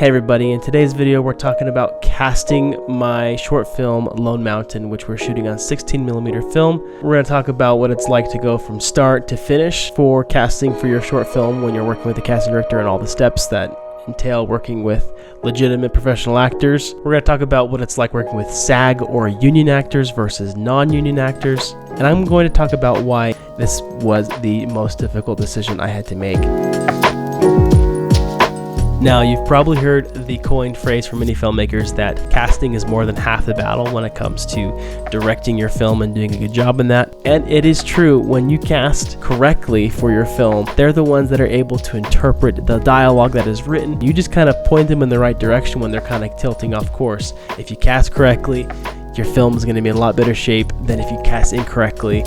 Hey everybody, in today's video we're talking about casting my short film Lone Mountain, which we're shooting on 16mm film. We're going to talk about what it's like to go from start to finish for casting for your short film when you're working with the casting director and all the steps that entail working with legitimate professional actors. We're going to talk about what it's like working with SAG or union actors versus non-union actors. And I'm going to talk about why this was the most difficult decision I had to make. Now, you've probably heard the coined phrase from many filmmakers that casting is more than half the battle when it comes to directing your film and doing a good job in that. And it is true. When you cast correctly for your film, they're the ones that are able to interpret the dialogue that is written. You just kind of point them in the right direction when they're kind of tilting off course. If you cast correctly, your film is going to be in a lot better shape than if you cast incorrectly.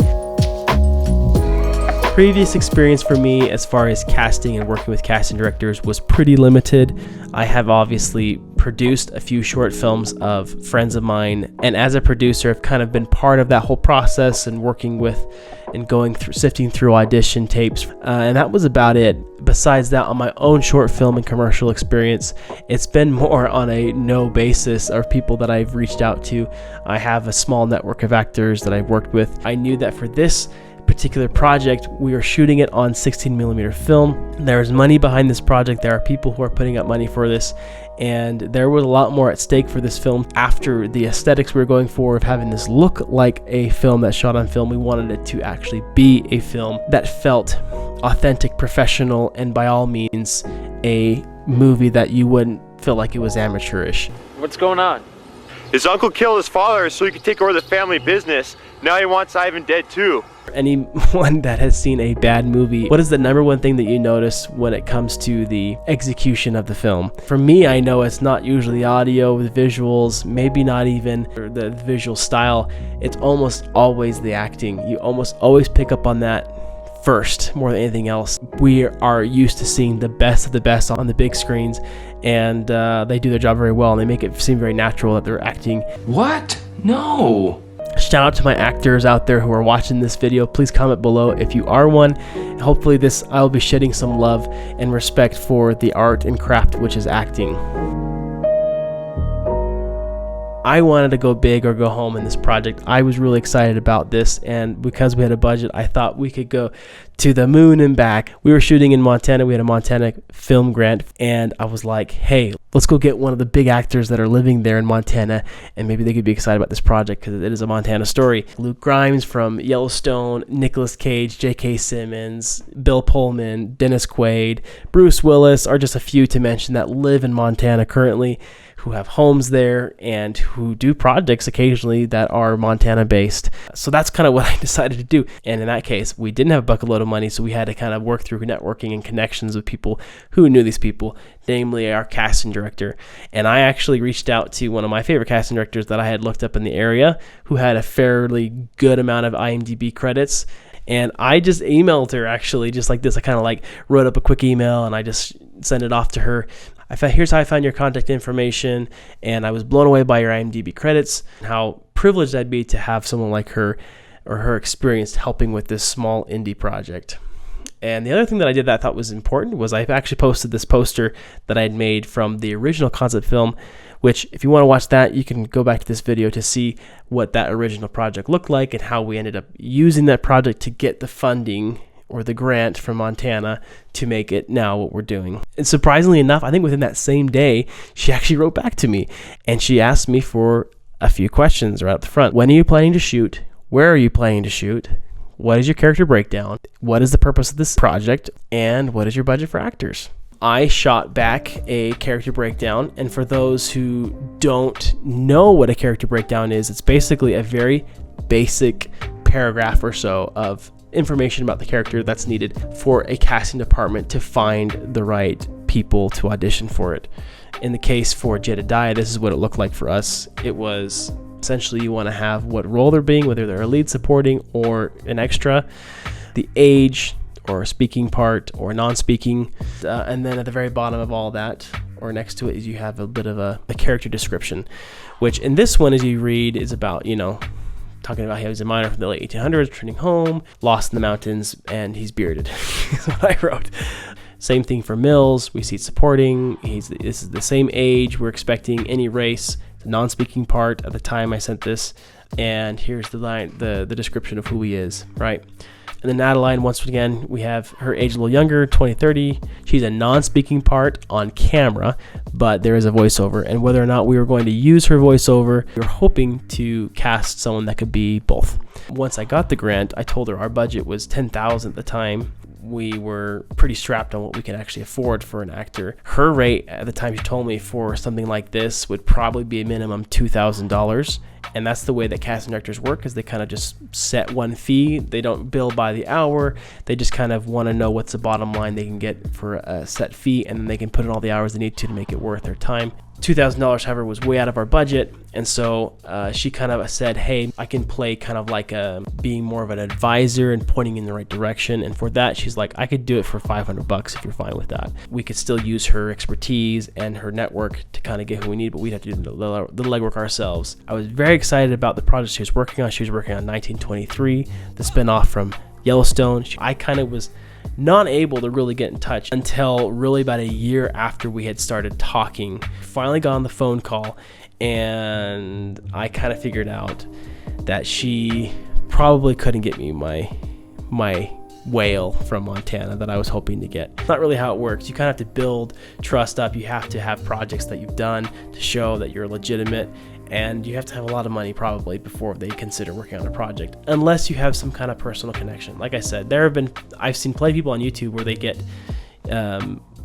Previous experience for me as far as casting and working with casting directors was pretty limited. I have obviously produced a few short films of friends of mine, and as a producer I've kind of been part of that whole process and working with and going through, sifting through audition tapes, and that was about it. Besides that, on my own short film and commercial experience, it's been more on a no basis of people that I've reached out to. I have a small network of actors that I've worked with. I knew that for this particular project, we are shooting it on 16mm film. There's money behind this project. There are people who are putting up money for this, and there was a lot more at stake for this film. After the aesthetics we were going for of having this look like a film that's shot on film, we wanted it to actually be a film that felt authentic, professional, and by all means a movie that you wouldn't feel like it was amateurish. What's going on? His uncle killed his father so he could take over the family business. Now he wants Ivan dead too. Anyone that has seen a bad movie, what is the number one thing that you notice when it comes to the execution of the film? For me, I know it's not usually the audio, the visuals, maybe not even the visual style. It's almost always the acting. You almost always pick up on that first more than anything else. We are used to seeing the best of the best on the big screens, and they do their job very well, and they make it seem very natural that they're acting. What? No. Shout out to my actors out there who are watching this video. Please comment below if you are one. Hopefully I'll be shedding some love and respect for the art and craft which is acting. I wanted to go big or go home in this project. I was really excited about this, and because we had a budget, I thought we could go to the moon and back. We were shooting in Montana. We had a Montana film grant, and I was like, hey, let's go get one of the big actors that are living there in Montana, and maybe they could be excited about this project because it is a Montana story. Luke Grimes from Yellowstone, Nicolas Cage, J.K. Simmons, Bill Pullman, Dennis Quaid, Bruce Willis are just a few to mention that live in Montana currently, who have homes there and who do projects occasionally that are Montana based. So that's kind of what I decided to do. And in that case, we didn't have a bucket load of money, so we had to kind of work through networking and connections with people who knew these people, namely our casting director. And I actually reached out to one of my favorite casting directors that I had looked up in the area, who had a fairly good amount of IMDb credits. And I just emailed her, actually, just like this. I kind of like wrote up a quick email and I just sent it off to her. Here's how I found your contact information, and I was blown away by your IMDb credits, and how privileged I'd be to have someone like her or her experience helping with this small indie project. And the other thing that I did that I thought was important was I actually posted this poster that I had made from the original concept film, which if you want to watch that, you can go back to this video to see what that original project looked like and how we ended up using that project to get the funding or the grant from Montana to make it now what we're doing. And surprisingly enough, I think within that same day, she actually wrote back to me and she asked me for a few questions right up the front. When are you planning to shoot? Where are you planning to shoot? What is your character breakdown? What is the purpose of this project? And what is your budget for actors? I shot back a character breakdown, and for those who don't know what a character breakdown is, it's basically a very basic paragraph or so of information about the character that's needed for a casting department to find the right people to audition for it. In the case for Jedediah, this is what it looked like for us. It was essentially you want to have what role they're being, whether they're a lead, supporting, or an extra, the age or a speaking part or non-speaking, and then at the very bottom of all that or next to it is you have a bit of a character description, which in this one, as you read, is about, talking about he was a miner from the late 1800s, returning home, lost in the mountains, and he's bearded. That's what I wrote. Same thing for Mills. We see supporting. This is the same age. We're expecting any race. The non-speaking part at the time I sent this. And here's the line, the description of who he is, right? And then Adeline, once again, we have her age a little younger, 2030. She's a non-speaking part on camera, but there is a voiceover. And whether or not we were going to use her voiceover, we were hoping to cast someone that could be both. Once I got the grant, I told her our budget was $10,000 at the time. We were pretty strapped on what we could actually afford for an actor. Her rate at the time she told me for something like this would probably be a minimum $2,000. And that's the way that casting directors work, is they kind of just set one fee. They don't bill by the hour. They just kind of want to know what's the bottom line they can get for a set fee, and then they can put in all the hours they need to make it worth their time. $2,000, however, was way out of our budget, and so she kind of said, hey, I can play kind of like being more of an advisor and pointing in the right direction. And for that, she's like, I could do it for $500 if you're fine with that. We could still use her expertise and her network to kind of get who we need, but we'd have to do the legwork ourselves. I was very excited about the project she was working on. She was working on 1923, the spinoff from Yellowstone. I kind of was not able to really get in touch until really about a year after we had started talking. Finally got on the phone call, and I kind of figured out that she probably couldn't get me my whale from Montana that I was hoping to get. It's not really how it works. You kind of have to build trust up. You have to have projects that you've done to show that you're legitimate, and you have to have a lot of money probably before they consider working on a project, unless you have some kind of personal connection. Like I said, I've seen plenty of people on YouTube where they get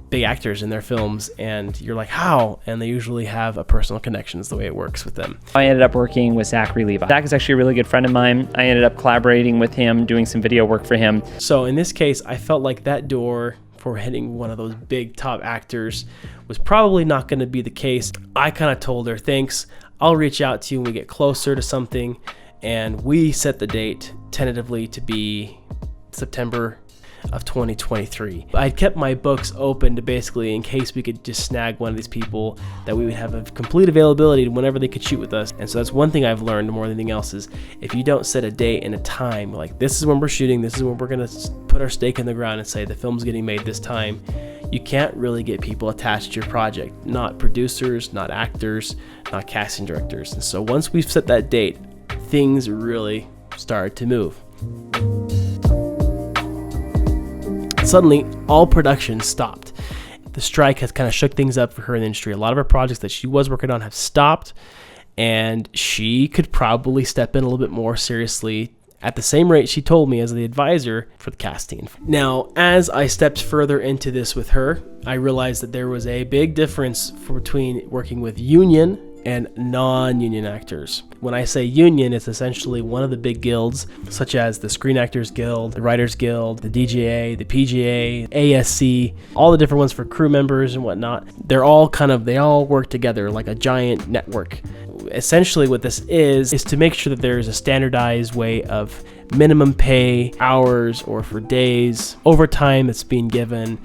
big actors in their films, and you're like, how? And they usually have a personal connection is the way it works with them. I ended up working with Zachary Levi. Zach is actually a really good friend of mine. I ended up collaborating with him, doing some video work for him. So in this case, I felt like that door for hitting one of those big top actors was probably not going to be the case. I kind of told her, thanks, I'll reach out to you when we get closer to something. And we set the date tentatively to be September of 2023. I kept my books open to basically in case we could just snag one of these people, that we would have a complete availability whenever they could shoot with us. And so that's one thing I've learned more than anything else, is if you don't set a date and a time, like this is when we're shooting, this is when we're going to put our stake in the ground and say the film's getting made this time, you can't really get people attached to your project. Not producers, not actors, not casting directors. And so once we've set that date, things really started to move. Suddenly, all production stopped. The strike has kind of shook things up for her in the industry. A lot of her projects that she was working on have stopped, and she could probably step in a little bit more seriously at the same rate she told me as the advisor for the casting. Now, as I stepped further into this with her, I realized that there was a big difference between working with union and non-union actors. When I say union, it's essentially one of the big guilds, such as the Screen Actors Guild, the Writers Guild, the DGA, the PGA, ASC, all the different ones for crew members and whatnot. They all work together like a giant network. Essentially what this is to make sure that there's a standardized way of minimum pay, hours, or for days, overtime that's being given.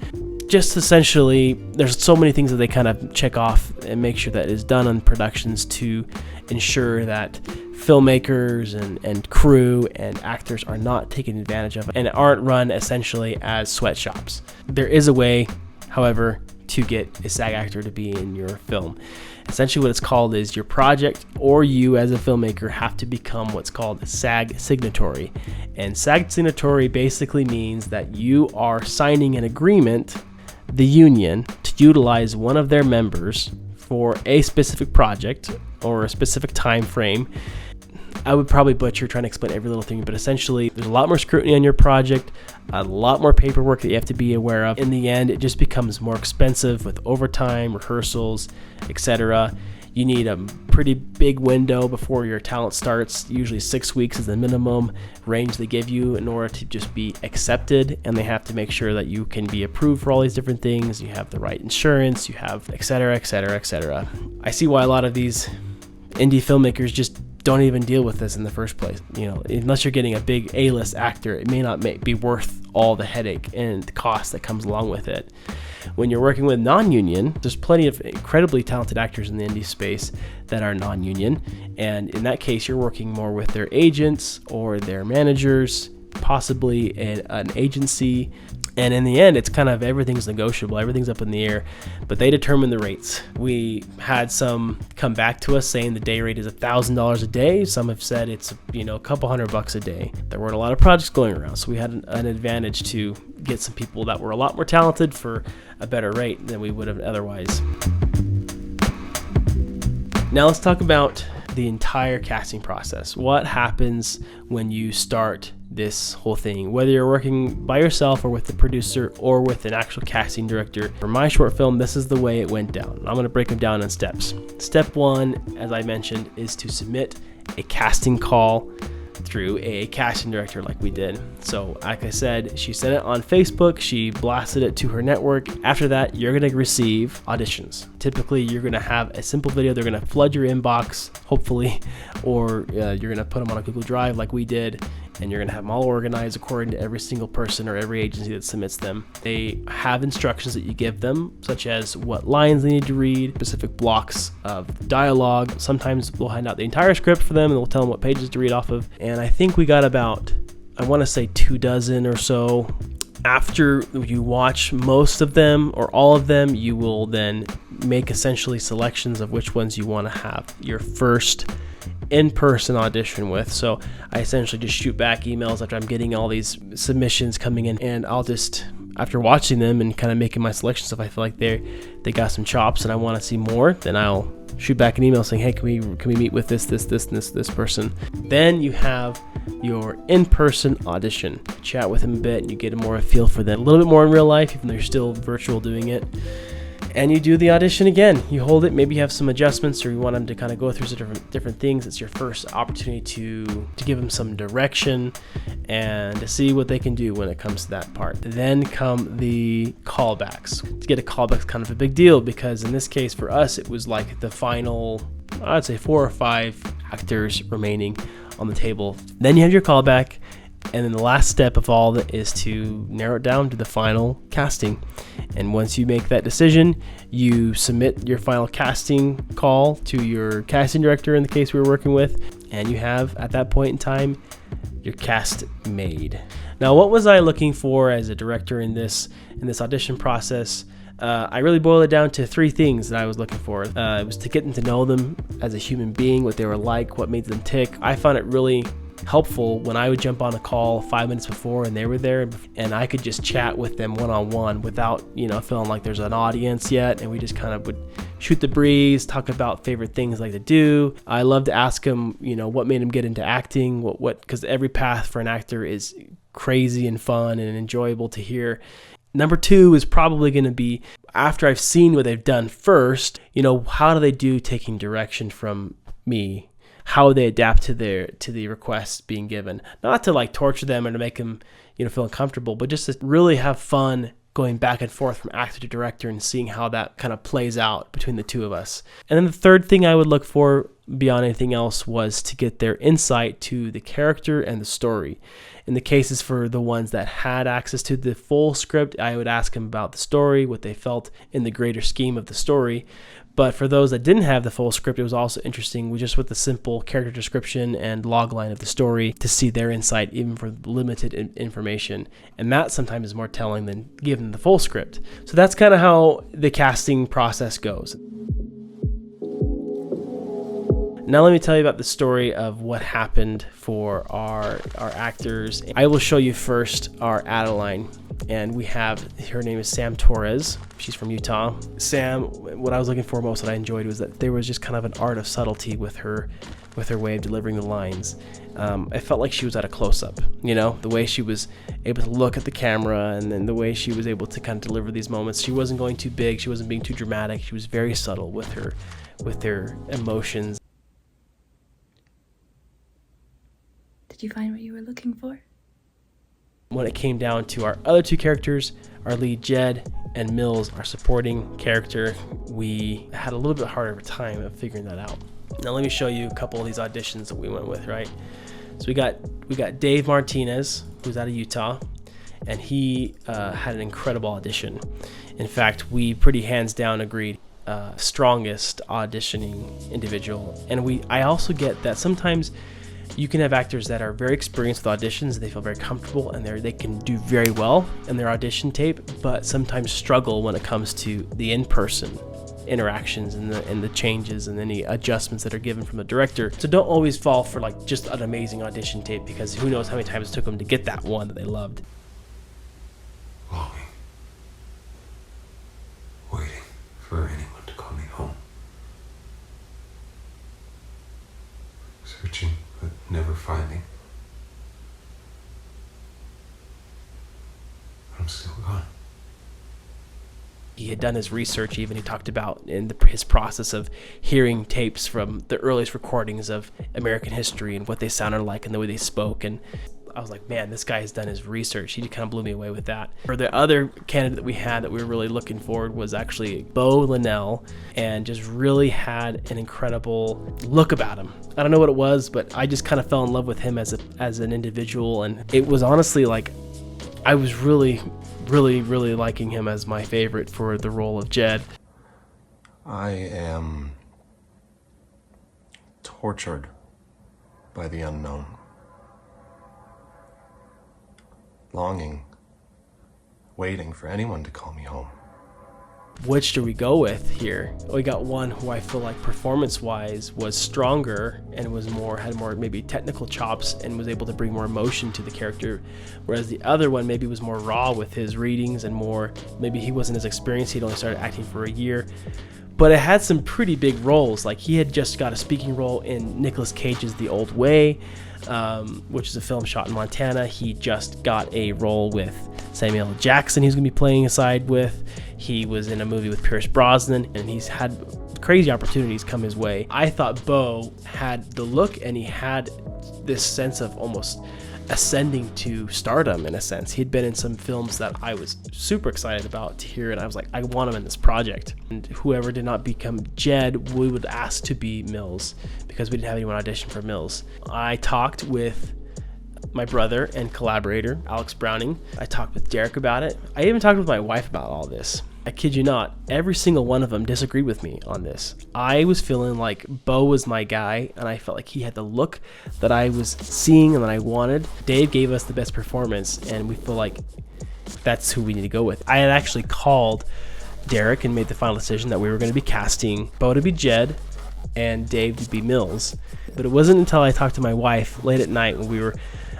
Just essentially, there's so many things that they kind of check off and make sure that is done on productions to ensure that filmmakers and crew and actors are not taken advantage of and aren't run essentially as sweatshops. There is a way, however, to get a SAG actor to be in your film. Essentially what it's called is your project or you as a filmmaker have to become what's called a SAG signatory. And SAG signatory basically means that you are signing an agreement, the union, to utilize one of their members for a specific project or a specific time frame. I would probably butcher trying to explain every little thing, but essentially there's a lot more scrutiny on your project, a lot more paperwork that you have to be aware of. In the end, it just becomes more expensive with overtime, rehearsals, etc. You need a pretty big window before your talent starts. Usually 6 weeks is the minimum range they give you in order to just be accepted, and they have to make sure that you can be approved for all these different things. You have the right insurance, you have etc., etc., etc. I see why a lot of these indie filmmakers just don't even deal with this in the first place. You know, unless you're getting a big A-list actor, it may not be worth all the headache and the cost that comes along with it. When you're working with non-union, there's plenty of incredibly talented actors in the indie space that are non-union, and in that case, you're working more with their agents or their managers, possibly an agency. And in the end, it's kind of everything's negotiable, everything's up in the air, but they determine the rates. We had some come back to us saying the day rate is $1,000 a day. Some have said it's, a couple $100 a day. There weren't a lot of projects going around, so we had an advantage to get some people that were a lot more talented for a better rate than we would have otherwise. Now let's talk about the entire casting process. What happens when you start this whole thing, whether you're working by yourself or with the producer or with an actual casting director? For my short film, this is the way it went down. I'm going to break them down in steps. Step 1, as I mentioned, is to submit a casting call through a casting director like we did. So like I said, she sent it on Facebook, she blasted it to her network. After that, you're going to receive auditions. Typically, you're going to have a simple video. They're going to flood your inbox, hopefully, or you're going to put them on a Google Drive like we did, and you're going to have them all organized according to every single person or every agency that submits them. They have instructions that you give them, such as what lines they need to read, specific blocks of dialogue. Sometimes we'll hand out the entire script for them and we'll tell them what pages to read off of. And I think we got about, I want to say 24 or so. After you watch most of them or all of them, you will then make essentially selections of which ones you want to have your first in-person audition with. So I essentially just shoot back emails after I'm getting all these submissions coming in, and I'll just, after watching them and kind of making my selections, if I feel like they got some chops and I want to see more, then I'll shoot back an email saying, hey, can we meet with this person? Then you have your in-person audition. Chat with them a bit and you get more of a feel for them, a little bit more in real life, even though you're still virtual doing it. And you do the audition again. You hold it, maybe you have some adjustments or you want them to kind of go through some different things. It's your first opportunity to give them some direction and to see what they can do when it comes to that part. Then come the callbacks. To get a callback is kind of a big deal because in this case for us, it was like the final, I'd say 4 or 5 actors remaining on the table. Then you have your callback. And then the last step of all that is to narrow it down to the final casting. And once you make that decision, you submit your final casting call to your casting director in the case we were working with. And you have, at that point in time, your cast made. Now, what was I looking for as a director in this audition process? I really boiled it down to 3 things that I was looking for. It was to get them to know them as a human being, what they were like, what made them tick. I found it really helpful when I would jump on a call 5 minutes before and they were there and I could just chat with them one-on-one without, feeling like there's an audience yet, and we just kind of would shoot the breeze, talk about favorite things like to do. I love to ask them, what made them get into acting, because every path for an actor is crazy and fun and enjoyable to hear. Number 2 is probably going to be, after I've seen what they've done first, how do they do taking direction from me? How they adapt to the requests being given. Not to like torture them or to make them, feel uncomfortable, but just to really have fun going back and forth from actor to director and seeing how that kind of plays out between the two of us. And then the third thing I would look for beyond anything else was to get their insight to the character and the story. In the cases for the ones that had access to the full script, I would ask them about the story, what they felt in the greater scheme of the story. But for those that didn't have the full script, it was also interesting with the simple character description and log line of the story to see their insight even for limited information. And that sometimes is more telling than giving the full script. So that's kind of how the casting process goes. Now let me tell you about the story of what happened for our actors. I will show you first our Adeline. And we have, her name is Sam Torres. She's from Utah. Sam, what I was looking for most that I enjoyed was that there was just kind of an art of subtlety with her way of delivering the lines. I felt like she was at a close-up, the way she was able to look at the camera and then the way she was able to kind of deliver these moments. She wasn't going too big. She wasn't being too dramatic. She was very subtle with her emotions. Did you find what you were looking for? When it came down to our other 2 characters, our lead Jed and Mills, our supporting character, we had a little bit harder of a time of figuring that out. Now let me show you a couple of these auditions that we went with, right? So we got Dave Martinez, who's out of Utah, and he had an incredible audition. In fact, we pretty hands down agreed strongest auditioning individual. And I also get that sometimes You can have actors that are very experienced with auditions, they feel very comfortable, and they can do very well in their audition tape, but sometimes struggle when it comes to the in-person interactions and the changes and any adjustments that are given from the director. So don't always fall for like just an amazing audition tape, because who knows how many times it took them to get that one that they loved. Longing. Waiting for anyone to call me home. Searching, but never finding. I'm still gone. He had done his research. Even he talked about in his process of hearing tapes from the earliest recordings of American history and what they sounded like and the way they spoke. And I was like, man, this guy has done his research. He kind of blew me away with that. For the other candidate that we had that we were really looking forward was actually Beau Linnell, and just really had an incredible look about him. I don't know what it was, but I just kind of fell in love with him as an individual. And it was honestly like, I was really liking him as my favorite for the role of Jed. I am tortured by the unknown. Longing, waiting for anyone to call me home. Which do we go with here? We got one who I feel like performance-wise was stronger and had more maybe technical chops and was able to bring more emotion to the character, whereas the other one maybe was more raw with his readings and more, maybe he wasn't as experienced, he'd only started acting for a year. But it had some pretty big roles. Like he had just got a speaking role in Nicolas Cage's The Old Way, which is a film shot in Montana. He just got a role with Samuel L. Jackson he's going to be playing aside with. He was in a movie with Pierce Brosnan, and he's had crazy opportunities come his way. I thought Beau had the look, and he had this sense of almost ascending to stardom in a sense. He'd been in some films that I was super excited about to hear, and I was like, I want him in this project. And whoever did not become Jed, we would ask to be Mills, because we didn't have anyone audition for Mills. I talked with my brother and collaborator, Alex Browning. I talked with Derek about it. I even talked with my wife about all this. I kid you not, every single one of them disagreed with me on this. I was feeling like Beau was my guy, and I felt like he had the look that I was seeing and that I wanted. Dave gave us the best performance, and we feel like that's who we need to go with. I had actually called Derek and made the final decision that we were going to be casting Beau to be Jed and Dave to be Mills. But it wasn't until I talked to my wife late at night when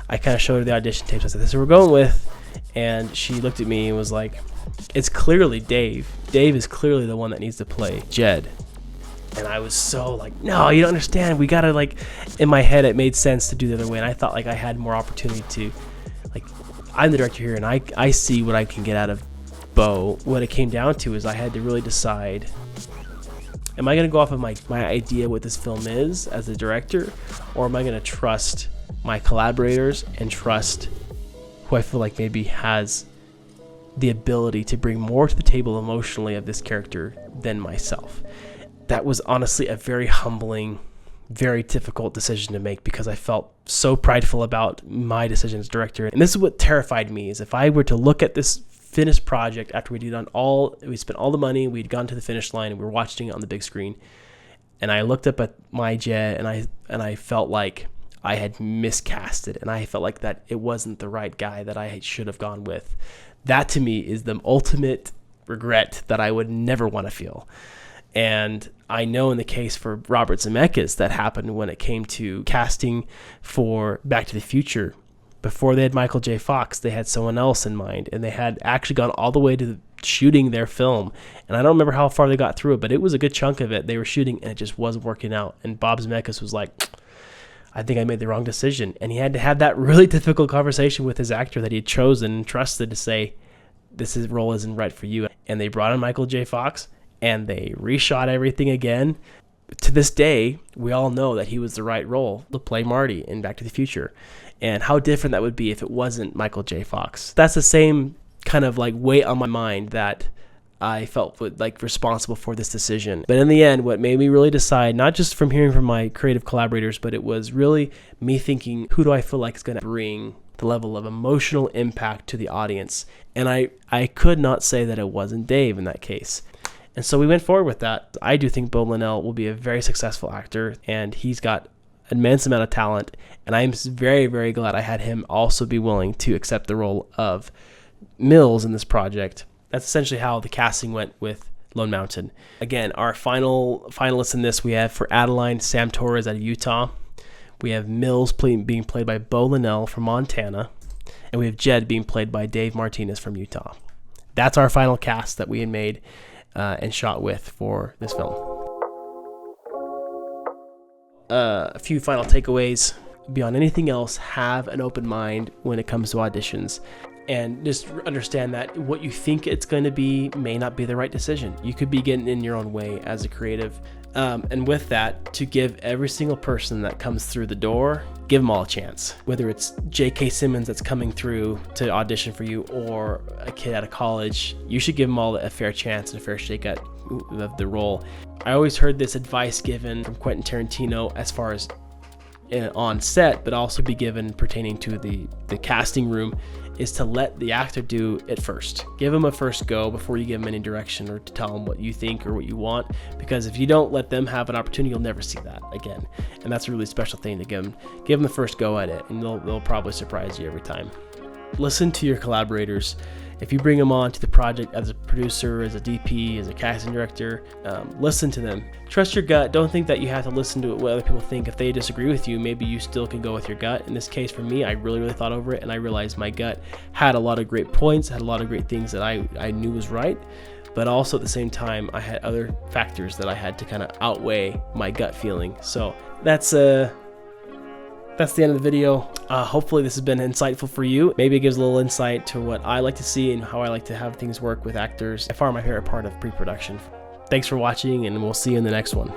I kind of showed her the audition tapes. I said, this is what we're going with. And she looked at me and was like, it's clearly Dave. Dave is clearly the one that needs to play Jed. And I was so like, no, you don't understand. We got to like, in my head, it made sense to do the other way. And I thought like I had more opportunity to, like, I'm the director here and I see what I can get out of Beau. What it came down to is I had to really decide, am I going to go off of my idea what this film is as a director, or am I going to trust my collaborators and trust who I feel like maybe has the ability to bring more to the table emotionally of this character than myself? That was honestly a very humbling, very difficult decision to make, because I felt so prideful about my decision as director. And this is what terrified me, is if I were to look at this finished project after we spent all the money, we'd gone to the finish line, and we were watching it on the big screen, and I looked up at my Jed and I felt like I had miscasted, and I felt like that it wasn't the right guy that I should have gone with. That to me is the ultimate regret that I would never want to feel. And I know in the case for Robert Zemeckis that happened when it came to casting for Back to the Future. Before they had Michael J. Fox, they had someone else in mind, and they had actually gone all the way to shooting their film. And I don't remember how far they got through it, but it was a good chunk of it. They were shooting, and it just wasn't working out. And Bob Zemeckis was like, I think I made the wrong decision. And he had to have that really difficult conversation with his actor that he had chosen and trusted to say, role isn't right for you. And they brought in Michael J. Fox, and they reshot everything again. To this day, we all know that he was the right role to play Marty in Back to the Future. And how different that would be if it wasn't Michael J. Fox. That's the same kind of like weight on my mind that I felt like responsible for this decision. But in the end, what made me really decide, not just from hearing from my creative collaborators, but it was really me thinking, who do I feel like is going to bring the level of emotional impact to the audience? And I could not say that it wasn't Dave in that case. And so we went forward with that. I do think Beau Linnell will be a very successful actor, and he's got immense amount of talent, and I'm very, very glad I had him also be willing to accept the role of Mills in this project. That's essentially how the casting went with Lone Mountain. Again, our finalists in this, we have for Adeline, Sam Torres out of Utah. We have Mills being played by Bo Linnell from Montana. And we have Jed being played by Dave Martinez from Utah. That's our final cast that we had made and shot with for this film. A few final takeaways. Beyond anything else, have an open mind when it comes to auditions. And just understand that what you think it's going to be may not be the right decision. You could be getting in your own way as a creative. And with that, to give every single person that comes through the door, give them all a chance. Whether it's J.K. Simmons that's coming through to audition for you or a kid out of college, you should give them all a fair chance and a fair shake at the role. I always heard this advice given from Quentin Tarantino as far as on set, but also be given pertaining to the casting room, is to let the actor do it first. Give them a first go before you give them any direction or to tell them what you think or what you want, because if you don't let them have an opportunity, you'll never see that again. And that's a really special thing to give them the first go at it, and they'll probably surprise you every time. Listen to your collaborators. If you bring them on to the project as a producer, as a DP, as a casting director, listen to them. Trust your gut. Don't think that you have to listen to what other people think. If they disagree with you, maybe you still can go with your gut. In this case, for me, I really thought over it, and I realized my gut had a lot of great points, had a lot of great things that I knew was right, but also at the same time, I had other factors that I had to kind of outweigh my gut feeling. So that's the end of the video. Hopefully this has been insightful for you. Maybe it gives a little insight to what I like to see and how I like to have things work with actors. By far my favorite part of pre-production. Thanks for watching, and we'll see you in the next one.